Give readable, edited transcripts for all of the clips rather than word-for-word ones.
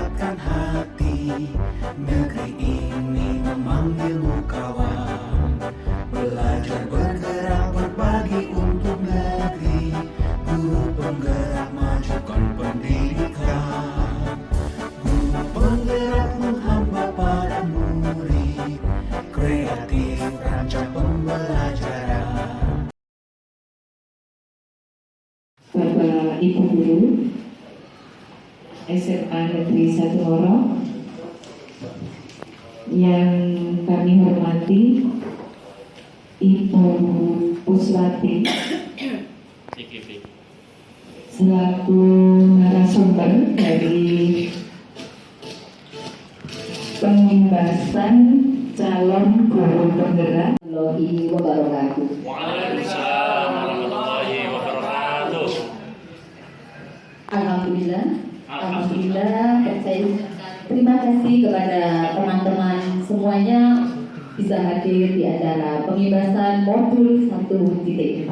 mendapatkan hati. Negeri ini memanggilmu kawan, belajar bergerak berbagi untuk negeri. Guru penggerak majukan pendidikan, guru penggerak menghamba para murid, kreatif rancang pembelajaran. Bapak Ibu Guru SMA Negeri 1 Ngoro yang kami hormati, Ibu Puswati selaku narasumber dari pembahasan calon guru penggerak. Warahmatullahi wabarakatuh. Waalaikumsalam warahmatullahi wabarakatuh. Alhamdulillah, saya terima kasih kepada teman-teman semuanya bisa hadir di acara pembebasan modul 1.4.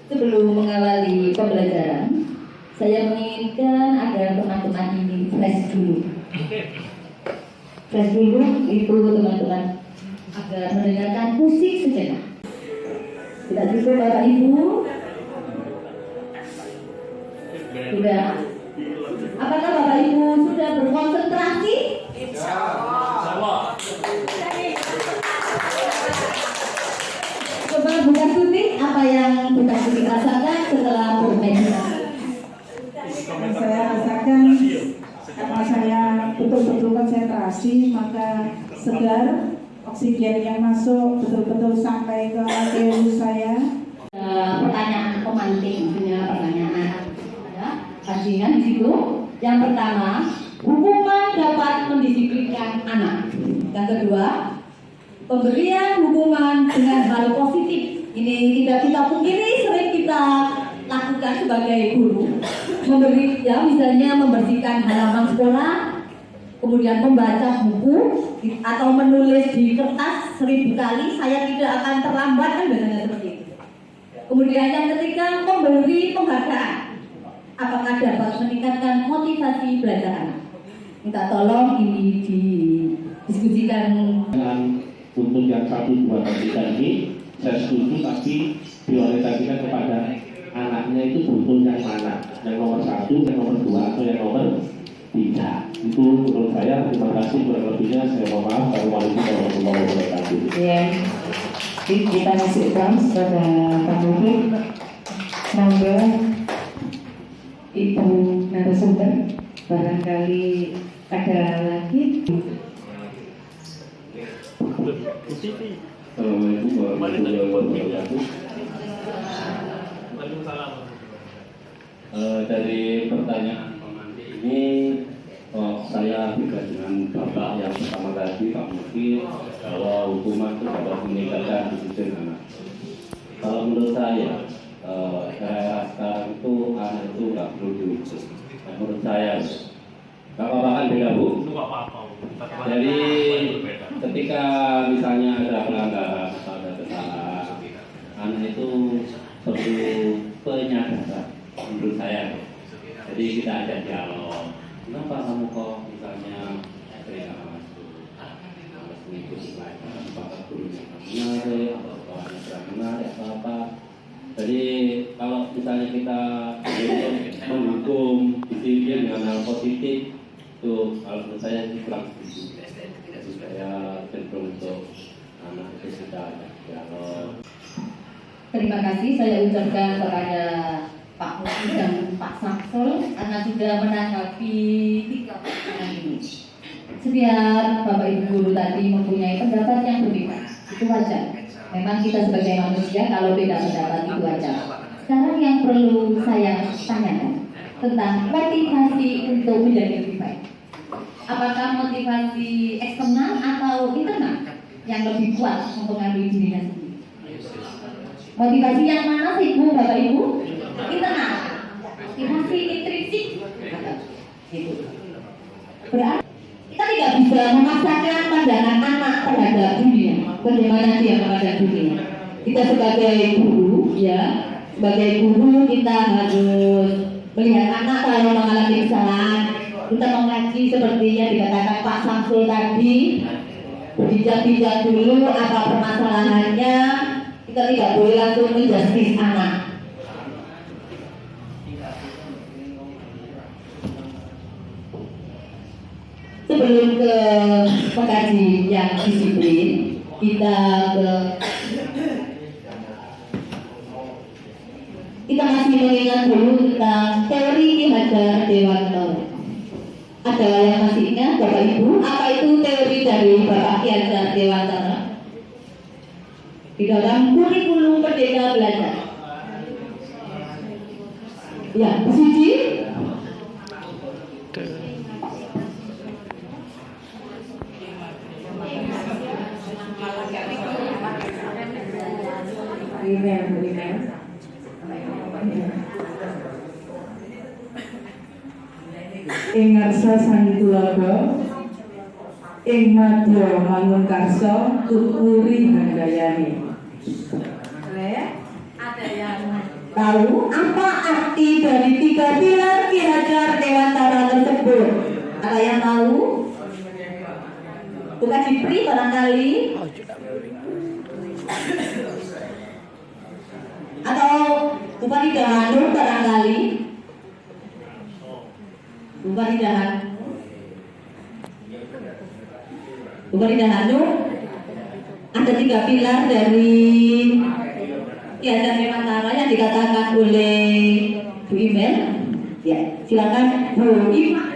Sebelum mengawali pembelajaran, saya menginginkan agar teman-teman ini fresh dulu. Fresh dulu itu teman-teman, agar mendengarkan musik sejenak. Tidak cukup Bapak Ibu? Sudah. Apakah Bapak Ibu sudah berkonsentrasi? Insya Allah. Coba buka Suti, apa yang buka Suti rasakan setelah bermeditasi? Saya rasakan karena saya betul-betul konsentrasi, maka segar, oksigen yang masuk betul-betul sampai ke tubuh saya. Pertanyaan pemantik, punya pertanyaan ada pancingan di situ. Yang pertama, hukuman dapat mendisiplinkan anak. Yang kedua, pemberian hukuman dengan hal positif. Ini tidak kita pungkiri, sering kita lakukan sebagai guru. Memberi, ya misalnya membersihkan halaman sekolah, kemudian membaca buku atau menulis di kertas 1000 kali, saya tidak akan terlambat, kan biasanya seperti itu. Kemudian yang ketiga, memberi penghargaan. Apakah dapat meningkatkan motivasi belajar anak? Minta tolong ini didiskusikan. Untuk yang 1, 2, 3 ini saya setuju, tapi prioritaskan kepada anaknya itu butuh yang mana, yang nomor 1, yang nomor 2, atau yang nomor 3. Itu menurut saya. Terima kasih, kurang lebihnya saya mohon maaf. Assalamualaikum warahmatullahi wabarakatuh. Ya, kita masukkan kepada Pak Muhammad. Monggo Ibu narasumber, barangkali ada lagi. Assalamualaikum warahmatullahi wabarakatuh. Dari pertanyaan pemantik ini, saya beda dengan Bapak yang pertama tadi, Pak Muki, bahwa hukuman itu dapat meningkatkan disiplin anak. Kalau menurut saya, era sekarang itu anak itu nggak perlu dihukum. Menurut saya, nggak apa-apa kan, beda Bu? Jadi ketika misalnya ada pelanggaran atau ada kesalahan, anak itu perlu penyadaran menurut saya. Jadi kita ajak dialog. Kenapa kamu kok misalnya sering masuk, harus mengikuti pelajaran, apakah gurunya menarik atau sekolahnya kurang menarik atau apa? Jadi kalau misalnya kita menghukum disiplin dengan hal positif, itu kalau menurut saya itu kurang setuju. Jadi saya cenderung untuk anak itu kita ajak dialog. Terima kasih saya ucapkan kepada Pak Muki dan Pak Samsul karena sudah menanggapi 3 pertanyaan ini. Setiap Bapak Ibu Guru tadi mempunyai pendapat yang berbeda, itu wajar. Memang kita sebagai manusia kalau beda pendapat itu wajar. Sekarang yang perlu saya tanyakan tentang motivasi untuk menjadi lebih baik. Apakah motivasi eksternal atau internal yang lebih kuat mempengaruhi dirinya sendiri? Motivasi yang mana sih Bu, Bapak Ibu? Internal. Motivasi intrinsik. Berarti kita tidak bisa memaksakan pandangan anak terhadap dunia. Bagaimana dia memandang dunia? Kita sebagai guru, ya, sebagai guru kita harus melihat anak kalau mengalami kesalahan, kita mengaji seperti yang dikatakan Pak Samsul tadi, bijak-bijak dulu apa permasalahannya, kita tidak boleh langsung menjustis anak. Sebelum ke pengkaji yang disiplin, kita masih mengingat dulu tentang teori Ki Hajar Dewantara. Ada yang masih ingat Bapak Ibu? Apa itu teori dari Bapak Ki Hajar Dewantara? Di dalam kurikulum Merdeka Belajar. Ya, Bu Suci. Ing ngarsa sang kulawarga, ing madya mangun karsa, tuturi handayani. Ada yang tahu apa arti dari 3 pilar Ki Hajar Dewantara tersebut? Ada yang tahu? Bukan Jipri barangkali? Atau bukan Idahanur barangkali? Bukan Idahanur. Ada 3 pilar dari Ki Hajar Dewantara yang dikatakan oleh Bu Imel. Ya, silakan Bu Ima.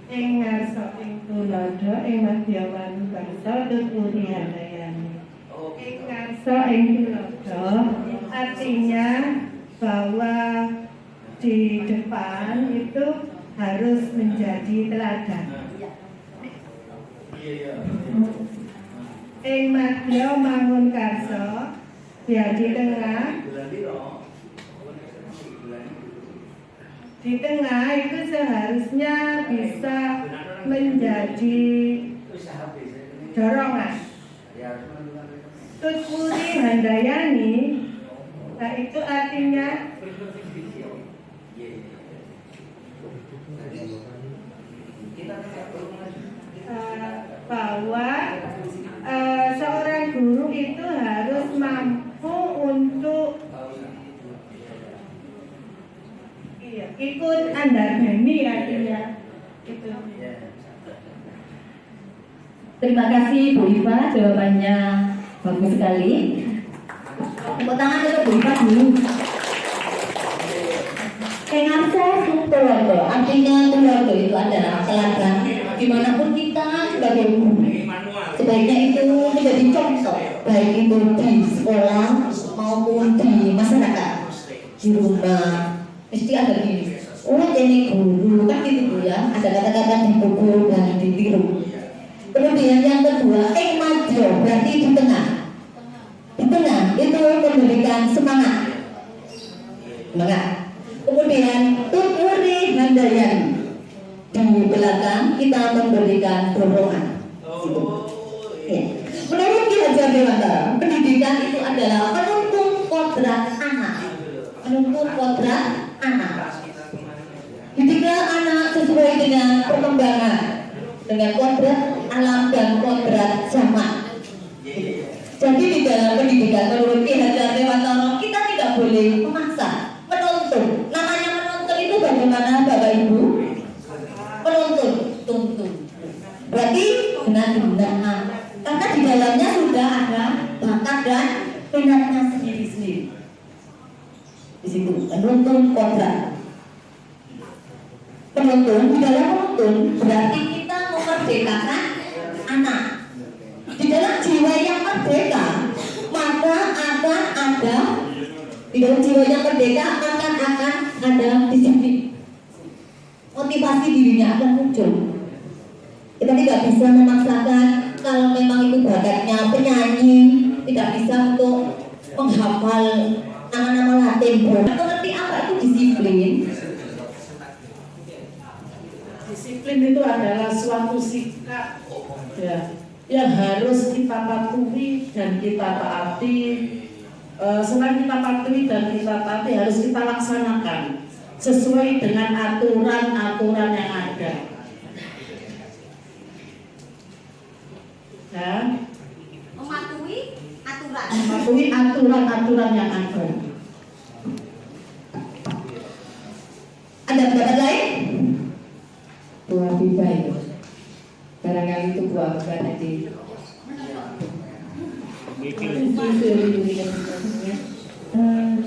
Ing ngarsa ing tuladha, ing madya mangun karsa, tuturi handayani. Ing ngarsa ing tuladha artinya bahwa di depan itu harus menjadi teladan. Ing madya mangun karsa, ya di tengah itu seharusnya bisa menjadi dorongan. Tuturi handayani, nah itu artinya bahwa seorang guru itu harus mampu untuk ikut andarbeni artinya itu. Terima kasih Bu Iva, jawabannya bagus sekali. Tepuk tangan untuk Bu Iva dulu. Kengarsa Tulodo, artinya Tulodo itu adalah teladan. Dimanapun kita sebagai guru, sebaiknya itu menjadi contoh, baik itu di sekolah maupun di masyarakat, di rumah. Mesti ada gini, oh ini guru kan gitu Bu ya, ada kata-kata dipukul dan ditiru. Kemudian yang kedua, madya berarti di tengah. Di tengah itu memberikan semangat. Kemudian tuturi handayani, di belakang kita memberikan dorongan. Ya. Menurut Ki Hajar Dewantara, pendidikan itu adalah menuntun kodrat anak. Menuntun kodrat anak. Didikan anak sesuai dengan perkembangan, dengan kodrat alam dan kodrat zaman. Jadi di dalam pendidikan menurut Ki Hajar Dewantara kita tidak boleh memaksa, menuntun. Namanya menuntun itu bagaimana Bapak Ibu? Menuntun, tuntun. Berarti benar-benar karena di dalamnya sudah ada bakat dan minatnya sendiri-sendiri. Di situ menuntun kodrat. Menuntun, di dalam menuntun berarti kita memerdekakan anak. Di dalam jiwa yang merdeka, maka akan ada di dalam jiwa yang merdeka akan ada disiplin. Motivasi dirinya akan muncul. Kita tidak bisa memaksakan kalau memang itu bakatnya penyanyi, tidak bisa untuk menghafal nama-nama Latin. Atau ngerti apa itu disiplin? Disiplin itu adalah suatu sikap ya, yang harus kita patuhi dan kita taati selain kita patuhi dan kita taati, harus kita laksanakan sesuai dengan aturan-aturan yang ada. Ya. Mematuhi aturan. Mematuhi aturan-aturan yang ada. Ada pendapat lain? Buah bibai. Barangkali itu buah apa tadi?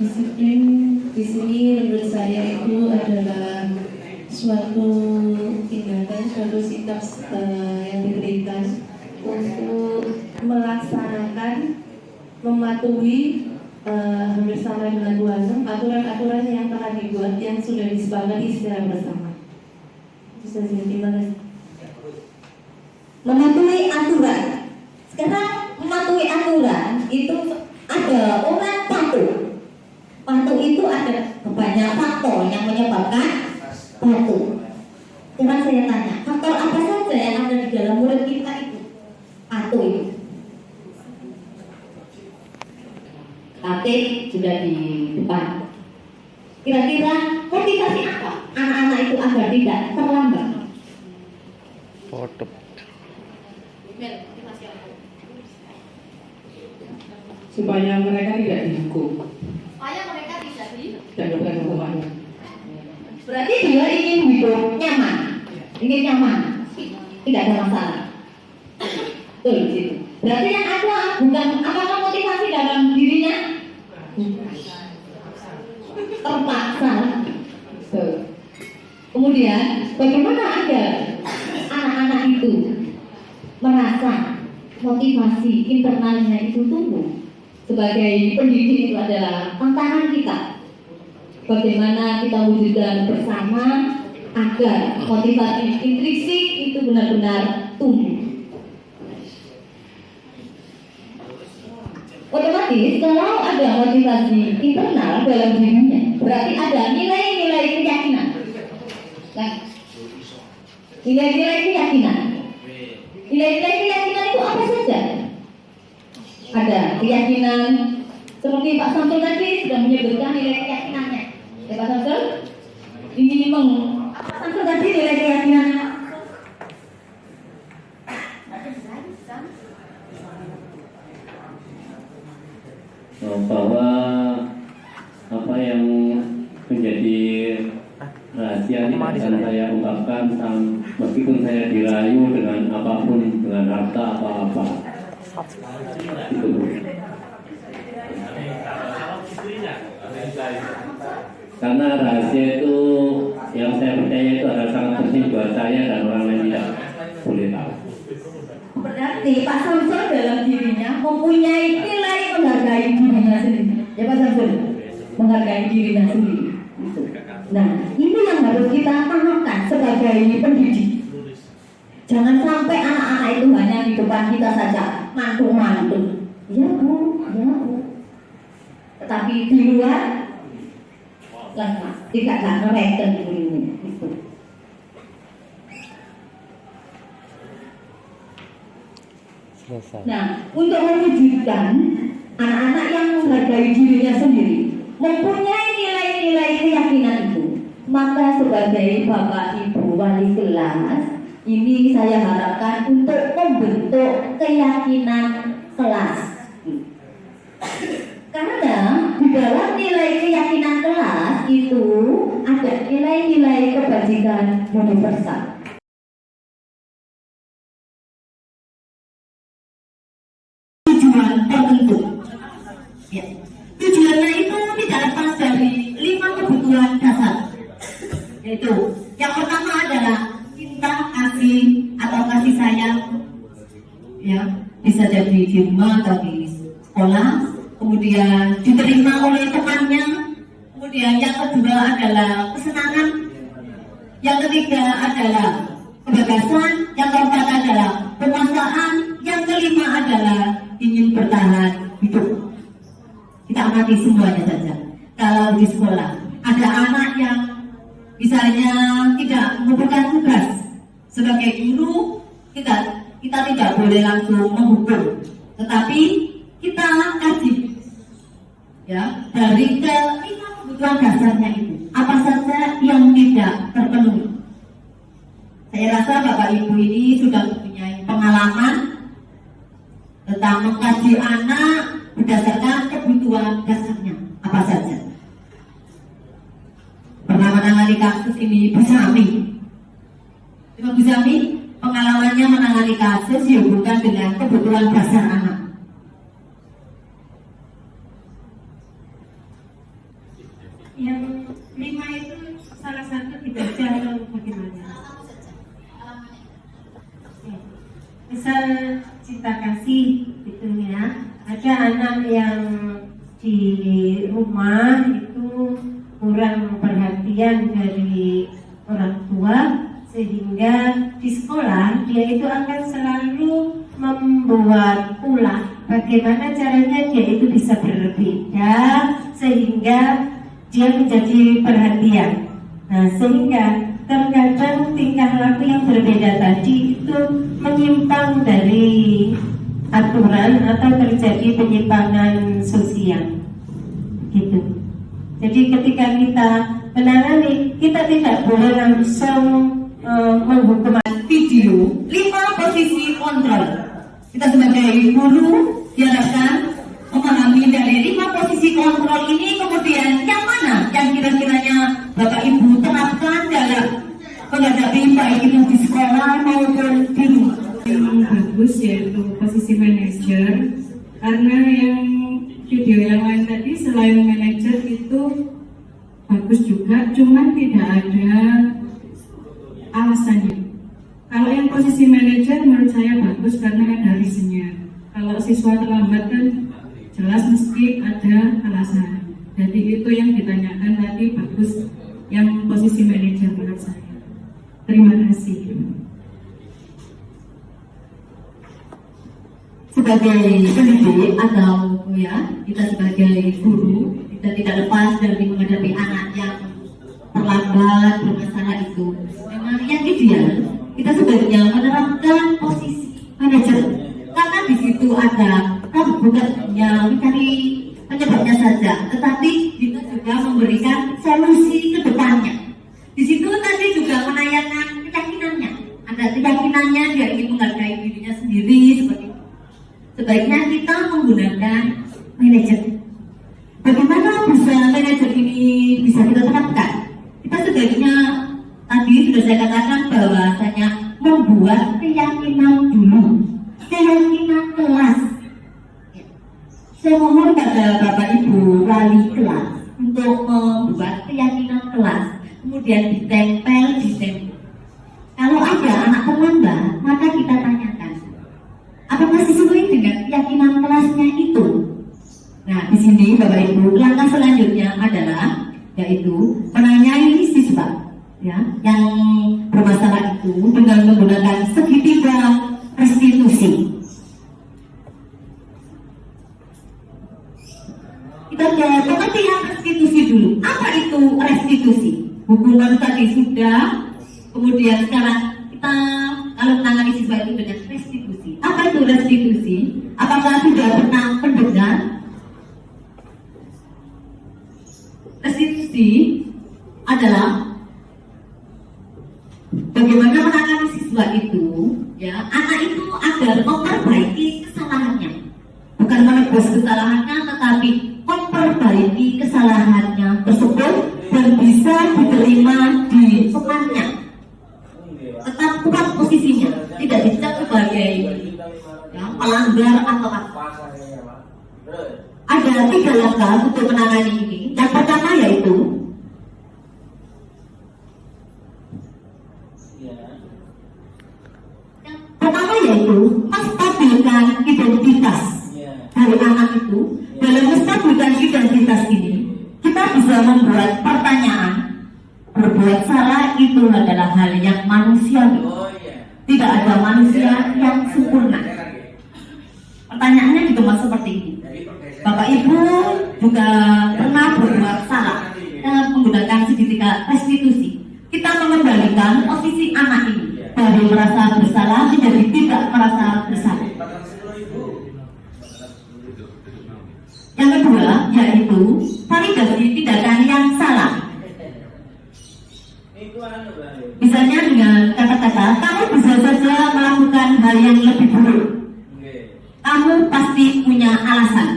Disiplin di sini menurut saya itu adalah suatu tindakan, suatu sikap yang diberikan untuk melaksanakan, mematuhi hampir sama dengan aturan-aturan yang telah dibuat, yang sudah disepakati secara bersama. Bisa gimana? Mematuhi aturan. Sekarang mematuhi aturan itu ada orang patuh. Patuh itu ada banyak faktor yang menyebabkan patuh. Sekarang saya tanya, faktor apa saja yang ada di dalam mulut kita itu patuh itu? Tatip sudah di depan. Kira-kira motivasi apa anak-anak itu agar tidak terlambat? Foto. Supaya mereka tidak dihukum Supaya mereka tidak dan mendapatkan hukumannya. Berarti dia ingin hidup nyaman, tidak ada masalah. Betul gitu. Berarti yang ada bukan apakah motivasi dalam dirinya? Terpaksa. Betul. Kemudian bagaimana agar anak-anak itu merasa motivasi internalnya itu tumbuh? Sebagai pendidik itu adalah tantangan kita. Bagaimana kita wujudkan bersama agar motivasi intrinsik itu benar-benar tumbuh. Otomatis kalau ada motivasi internal dalam dirinya, berarti ada nilai-nilai keyakinan. Nah, nilai-nilai keyakinan. Nilai-nilai keyakinan itu apa saja? Ada keyakinan seperti Pak Samsul tadi sudah menyebutkan nilai keyakinannya. Ya Pak Samsul, ini Pak Samsul tadi nilai keyakinannya. Bahwa apa yang menjadi rahasia tidak akan saya ungkapkan meskipun saya dirayu dengan apapun, dengan harta apa-apa. Itu. Karena rahasia itu yang saya percaya itu adalah sangat penting buat saya dan orang lain tidak boleh tahu. Berarti Pak Samsul dalam dirinya mempunyai nilai menghargai dirinya sendiri. Ya Pak Samsul, menghargai dirinya sendiri. Nah, ini yang harus kita tanamkan sebagai pendidik. Jangan sampai anak-anak itu hanya di depan kita saja mantul-mantul. Ya Bu, ya Bu. Tetapi di luar lemas, tidak ngereken dirinya. Nah, untuk mewujudkan anak-anak yang menghargai dirinya sendiri, mempunyai nilai-nilai keyakinan itu, maka sebagai Bapak Ibu wali kelas, ini saya harapkan untuk membentuk keyakinan kelas. Karena di dalam nilai keyakinan kelas itu ada nilai-nilai kebajikan universal. Tujuan tertentu. Ya. Tujuannya itu tidak lepas dari 5 kebutuhan dasar. Yaitu yang pertama adalah cinta, kasih atau kasih sayang. Ya, bisa jadi di rumah atau di sekolah, kemudian diterima oleh temannya. Kemudian yang kedua adalah kesenangan. Yang ketiga adalah kebebasan. Yang keempat adalah penguasaan. Yang kelima adalah ingin bertahan hidup. Kita amati semuanya saja. Kalau di sekolah ada anak yang misalnya tidak mengumpulkan tugas, sebagai guru kita tidak boleh langsung menghukum, tetapi kita kasih ya, dari kelima kebutuhan dasarnya itu apa saja yang tidak terpenuhi. Saya rasa Bapak Ibu ini sudah mempunyai pengalaman tentang mengkaji anak berdasarkan kebutuhan dasarnya apa saja. Pernah menangani kasus ini Bu Sami. Bu Sami pengalamannya menangani kasus dihubungkan dengan kebutuhan dasar anak. Yang 5 itu salah satu tidak jalan bagaimana? Misal cinta kasih gitu ya. Ada anak yang di rumah itu kurang perhatian dari orang tua, sehingga di sekolah dia itu akan selalu membuat ulah bagaimana caranya dia itu bisa berbeda sehingga dia menjadi perhatian. Nah, sehingga terkadang tingkah laku yang berbeda tadi itu menyimpang dari aturan atau terjadi penyimpangan sosial gitu. Jadi ketika kita menangani, kita tidak boleh langsung menghukum. Video 5 posisi kontrol. Kita sebagai guru diharapkan memahami dari 5 posisi kontrol ini, kemudian yang mana yang kira-kiranya Bapak Ibu terapkan dalam menghadapi baik itu di sekolah maupun di rumah. Yang bagus yaitu posisi manajer, karena yang video yang lain tadi selain manajer itu bagus juga, cuman tidak ada alasannya. Kalau yang posisi manajer menurut saya bagus karena ada reasonnya. Kalau siswa terlambat kan jelas mesti ada alasan. Jadi itu yang ditanyakan tadi bagus, yang posisi manajer menurut saya. Terima kasih. Sebagai pendidik atau ya kita sebagai guru, kita tidak lepas dari menghadapi anak yang terlambat bermasalah itu. Memang yang ideal kita sebaiknya menerapkan posisi manajer, karena di situ ada bukan hanya mencari penyebabnya saja, tetapi kita juga memberikan solusi ke depannya. Di situ tadi juga menanyakan keyakinannya. Ada keyakinannya dia ingin menghargai dirinya sendiri seperti itu. Sebaiknya kita menggunakan manajer. Bagaimana bisa manajer ini bisa kita terapkan? Kita sebaiknya tadi sudah saya katakan bahwasanya membuat keyakinan dulu, keyakinan kelas. Saya mohon pada Bapak Ibu wali kelas untuk membuat keyakinan kelas, kemudian ditempel di tembok. Kalau ada anak terlambat, maka kita tanyakan, apakah sesuai dengan keyakinan kelasnya itu? Nah, di sini Bapak Ibu, langkah selanjutnya adalah yaitu menanyai siswa ya yang bermasalah itu dengan menggunakan segitiga restitusi. Kita ke pengertian restitusi dulu. Apa itu restitusi? Hukuman tadi sudah, kemudian sekarang kita kalau menangani siswa itu dengan restitusi. Apa itu restitusi? Apakah sudah pernah mendengar? Restitusi adalah bagaimana menangani siswa itu, ya, anak itu agar memperbaiki kesalahannya, bukan menebus kesalahannya, tetapi memperbaiki kesalahannya tersebut dan bisa diterima di temannya. Tetap kuat posisinya, tidak dicap sebagai ya, pelanggar atau apa. Ada 3 langkah untuk menangani ini. Yang pertama yaitu menstabilkan identitas dari anak itu. Dalam menstabilkan identitas ini, kita bisa membuat pertanyaan. Berbuat salah itu adalah hal yang manusiawi. Tidak ada manusia yang sempurna. Pertanyaannya juga seperti ini. Bapak Ibu juga pernah berbuat salah dengan menggunakan segitiga restitusi. Kita mengembalikan posisi anak ini dari merasa bersalah menjadi tidak merasa bersalah. Yang kedua, kedua yaitu validasi tindakan yang salah. Misalnya dengan kata-kata, kamu bisa saja melakukan hal yang lebih buruk. Kamu pasti punya alasan.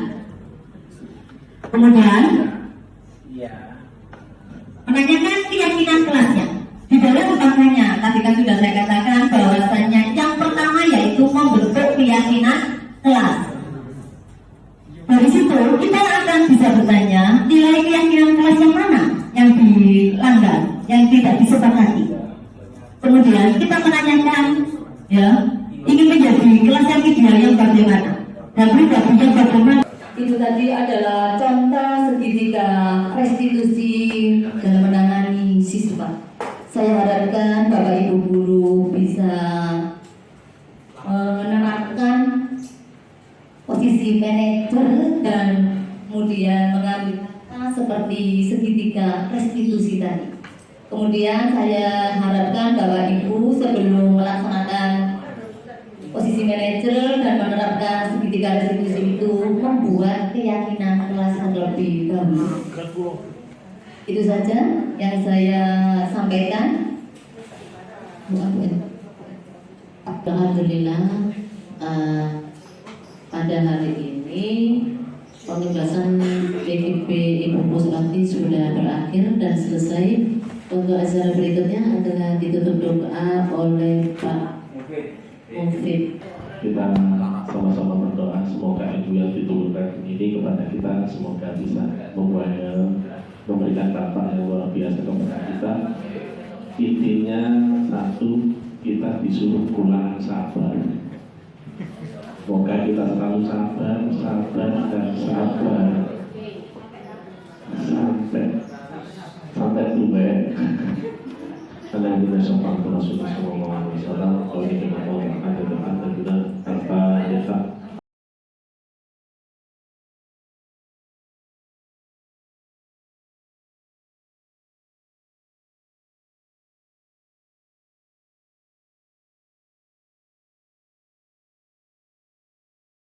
Kemudian menanyakan keyakinan kelasnya. Di dalam utamanya, tadi kan sudah saya katakan bahwasanya yang pertama yaitu membentuk keyakinan kelas. Dari situ kita akan bisa bertanya nilai keyakinan kelas yang mana yang dilanggar, yang tidak disepakati. Kemudian kita menanyakan, ya, ingin menjadi kelas yang ideal yang bagaimana dan pribadinya bagaimana. Itu tadi adalah contoh segitiga restitusi dalam menangani siswa. Saya harapkan Bapak Ibu guru bisa menerapkan posisi manajer dan kemudian mengambil kata seperti segitiga restitusi tadi. Kemudian saya harapkan Bapak Ibu sebelum melaksanakan posisi manajer dan menerapkan segitiga restitusi itu membuat keyakinan kelas terlebih dahulu. Itu saja yang saya sampaikan. Alhamdulillah, pada hari ini penugasan PKP Ibu Puslati sudah berakhir dan selesai. Untuk acara berikutnya adalah ditutup doa oleh Pak Mufid. Kita sama-sama berdoa semoga Ibu yang diturunkan ini kepada kita semoga bisa memberikan dampak yang luar biasa kepada kita. Intinya satu, kita disuruh pulang sabar. Semoga kita selalu sabar, sabar dan sabar sampai tua. Karena ini besok Rasulullah